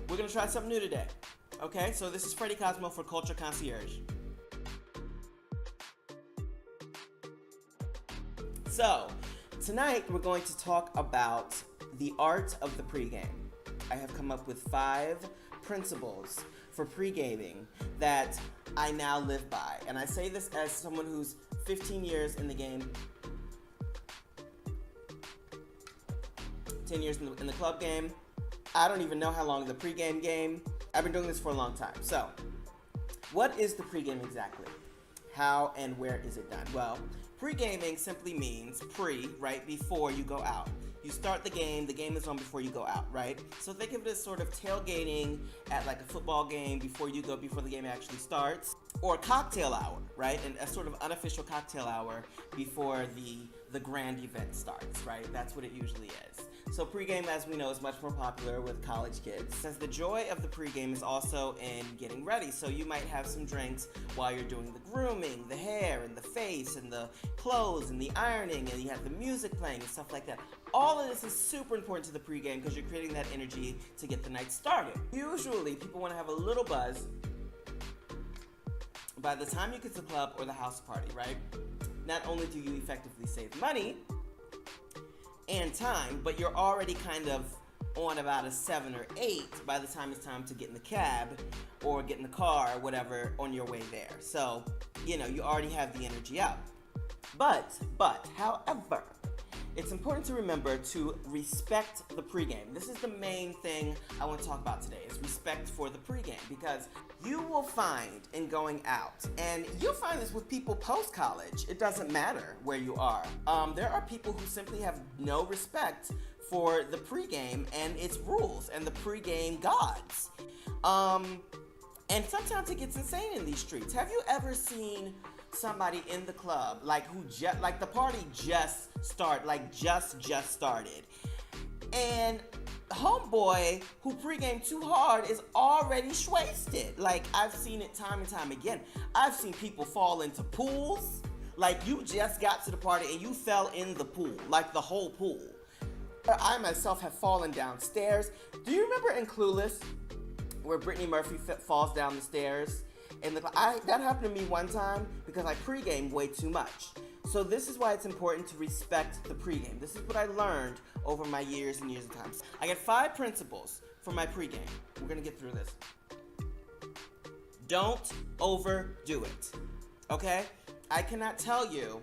We're going to try something new today. Okay, so this is Freddie Cosmo for Concierge. So, tonight we're going to talk about the art of the pregame. I have come up with 5 principles for pregaming that I now live by. And I say this as someone who's 15 years in the game, 10 years in the club game. I don't even know how long in the pregame game. I've been doing this for a long time. So, what is the pregame exactly? How and where is it done? Well, pre-gaming simply means pre, right, before you go out. You start the game is on before you go out, right? So think of it as sort of tailgating at like a football game before the game actually starts, or a cocktail hour, right? And a sort of unofficial cocktail hour before the grand event starts, right? That's what it usually is. So pregame, as we know, is much more popular with college kids, since the joy of the pregame is also in getting ready. So you might have some drinks while you're doing the grooming, the hair, and the face, and the clothes, and the ironing, and you have the music playing and stuff like that. All of this is super important to the pregame because you're creating that energy to get the night started. Usually, people want to have a little buzz by the time you get to the club or the house party, right? Not only do you effectively save money and time, but you're already kind of on about a 7 or 8 by the time it's time to get in the cab or get in the car or whatever on your way there. So, you know, you already have the energy up. But, however, it's important to remember to respect the pregame. This is the main thing I want to talk about today, is respect for the pregame, because you will find in going out, and you'll find this with people post-college, it doesn't matter where you are. There are people who simply have no respect for the pregame and its rules and the pregame gods. And sometimes it gets insane in these streets. Have you ever seen somebody in the club like the party just started, and homeboy who pregame too hard is already wasted? Like, I've seen it time and time again. I've seen people fall into pools. Like, you just got to the party and you fell in the pool, like the whole pool. I myself have fallen downstairs. Do you remember in Clueless where Brittany Murphy falls down the stairs? And that happened to me one time because I pregame way too much. So this is why it's important to respect the pregame. This is what I learned over my years and years of time. I got 5 principles for my pregame. We're gonna get through this. Don't overdo it, okay? I cannot tell you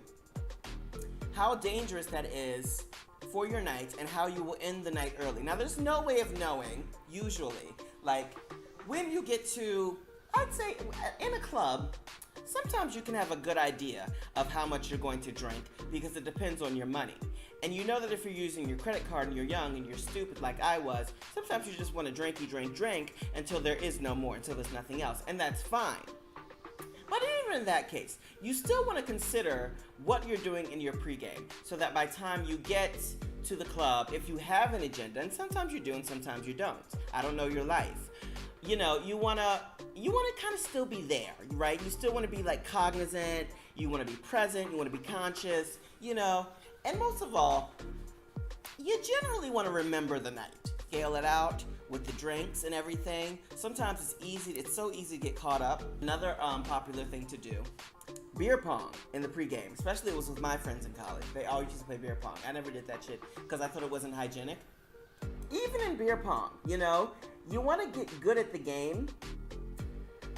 how dangerous that is for your night and how you will end the night early. Now, there's no way of knowing, usually, like when you get to, I'd say in a club, sometimes you can have a good idea of how much you're going to drink because it depends on your money. And you know that if you're using your credit card and you're young and you're stupid like I was, sometimes you just want to drink until there is no more, until there's nothing else. And that's fine. But even in that case, you still want to consider what you're doing in your pregame so that by the time you get to the club, if you have an agenda, and sometimes you do and sometimes you don't. I don't know your life. You know, you wanna kind of still be there, right? You still want to be like cognizant, you want to be present, you want to be conscious, you know, and most of all, you generally want to remember the night. Scale it out with the drinks and everything. Sometimes it's so easy to get caught up. Another popular thing to do, beer pong in the pregame, especially it was with my friends in college. They always used to play beer pong. I never did that shit because I thought it wasn't hygienic. Even in beer pong, you know, you want to get good at the game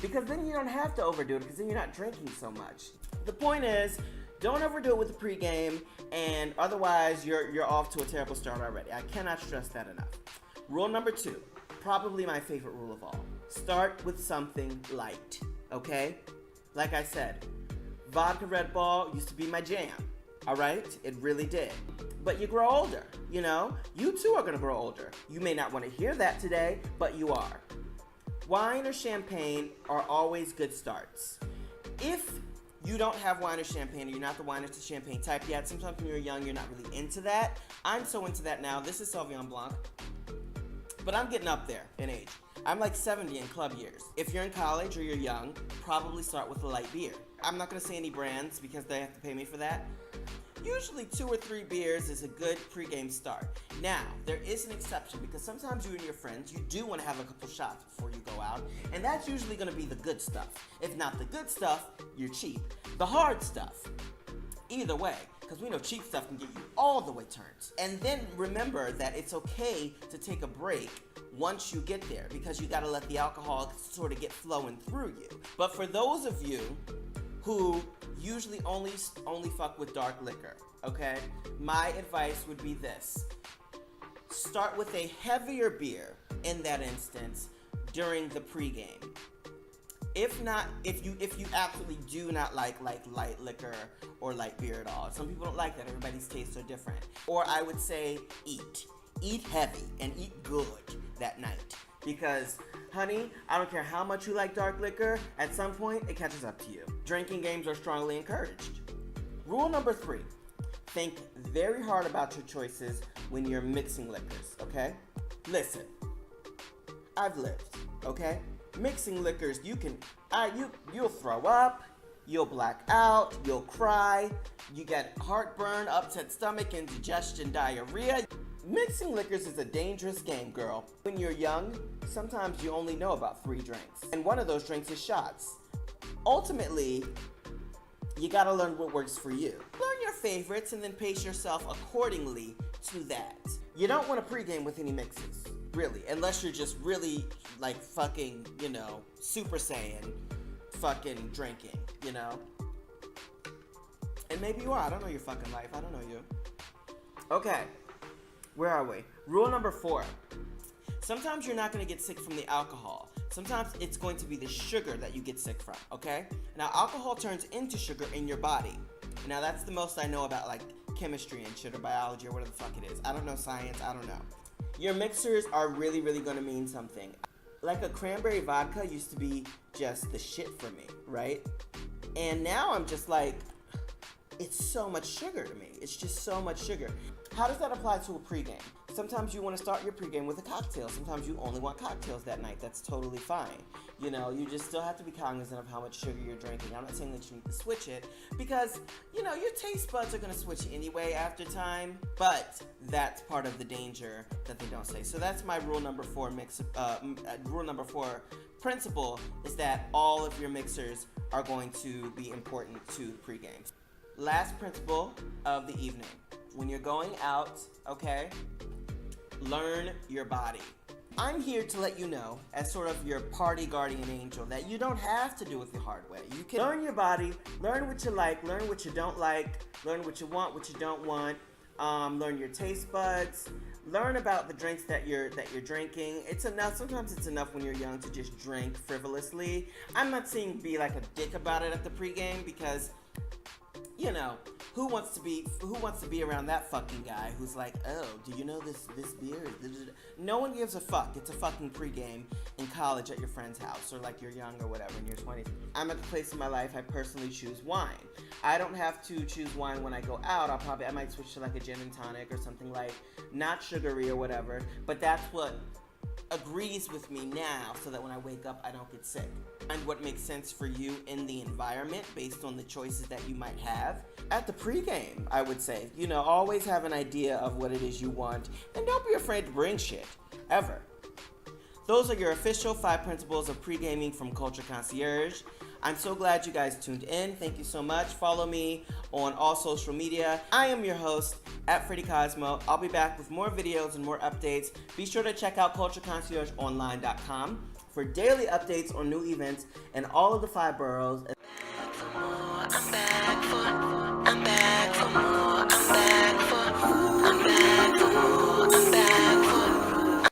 because then you don't have to overdo it because then you're not drinking so much. The point is, don't overdo it with the pregame, and otherwise you're off to a terrible start already. I cannot stress that enough. Rule number 2, probably my favorite rule of all. Start with something light, okay? Like I said, vodka Red Bull used to be my jam, all right? It really did. But you grow older, you know? You too are gonna grow older. You may not wanna hear that today, but you are. Wine or champagne are always good starts. If you don't have wine or champagne, or you're not the wine or champagne type yet, sometimes when you're young, you're not really into that. I'm so into that now. This is Sauvignon Blanc. But I'm getting up there in age. I'm like 70 in club years. If you're in college or you're young, probably start with a light beer. I'm not gonna say any brands because they have to pay me for that. Usually 2 or 3 beers is a good pregame start. Now, there is an exception because sometimes you and your friends, you do want to have a couple shots before you go out, and that's usually going to be the good stuff. If not the good stuff, you're cheap. The hard stuff, either way, because we know cheap stuff can get you all the way turned. And then remember that it's okay to take a break once you get there because you got to let the alcohol sort of get flowing through you. But for those of you who usually only fuck with dark liquor, okay? My advice would be this. Start with a heavier beer in that instance during the pregame. If you absolutely do not like light liquor or light beer at all. Some people don't like that. Everybody's tastes are different. Or I would say eat heavy and eat good that night. Because, honey, I don't care how much you like dark liquor, at some point it catches up to you. Drinking games are strongly encouraged. Rule number 3, think very hard about your choices when you're mixing liquors, okay? Listen, I've lived, okay? Mixing liquors, you'll throw up, you'll black out, you'll cry, you get heartburn, upset stomach, indigestion, diarrhea. Mixing liquors is a dangerous game, girl. When you're young, sometimes you only know about 3 drinks, and one of those drinks is shots. Ultimately, you gotta learn what works for you. Learn your favorites and then pace yourself accordingly to that. You don't want to pregame with any mixes, really, unless you're just really like fucking, Super Saiyan fucking drinking, And maybe you are. I don't know your fucking life. I don't know you. Okay. Where are we? Rule number 4. Sometimes you're not going to get sick from the alcohol. Sometimes it's going to be the sugar that you get sick from, okay? Now, alcohol turns into sugar in your body. Now, that's the most I know about, like, chemistry and shit or biology or whatever the fuck it is. I don't know science. I don't know. Your mixers are really, really going to mean something. Like a cranberry vodka used to be just the shit for me, right? And now I'm just like, it's so much sugar to me. It's just so much sugar. How does that apply to a pregame? Sometimes you want to start your pregame with a cocktail. Sometimes you only want cocktails that night. That's totally fine. You just still have to be cognizant of how much sugar you're drinking. I'm not saying that you need to switch it because, your taste buds are going to switch anyway after time, but that's part of the danger that they don't say. So that's my rule number 4 rule number 4 principle is that all of your mixers are going to be important to the pregame. Last principle of the evening. When you're going out, okay, learn your body. I'm here to let you know, as sort of your party guardian angel, that you don't have to do it the hard way. You can learn your body, learn what you like, learn what you don't like, learn what you want, what you don't want, learn your taste buds, learn about the drinks that you're drinking. It's enough. Sometimes it's enough when you're young to just drink frivolously. I'm not saying be like a dick about it at the pregame because, who wants to be around that fucking guy who's like, oh, do you know this beer? No one gives a fuck. It's a fucking pregame in college at your friend's house or like you're young or whatever in your 20s. I'm at the place in my life I personally choose wine. I don't have to choose wine when I go out. I might switch to like a gin and tonic or something like not sugary or whatever, but that's what agrees with me now so that when I wake up I don't get sick. And what makes sense for you in the environment based on the choices that you might have at the pregame, I would say. Always have an idea of what it is you want and don't be afraid to bring shit, ever. Those are your official 5 principles of pre-gaming from Culture Concierge. I'm so glad you guys tuned in. Thank you so much. Follow me on all social media. I am your host, at Freddie Cosmo. I'll be back with more videos and more updates. Be sure to check out cultureconciergeonline.com for daily updates on new events in all of the 5 boroughs.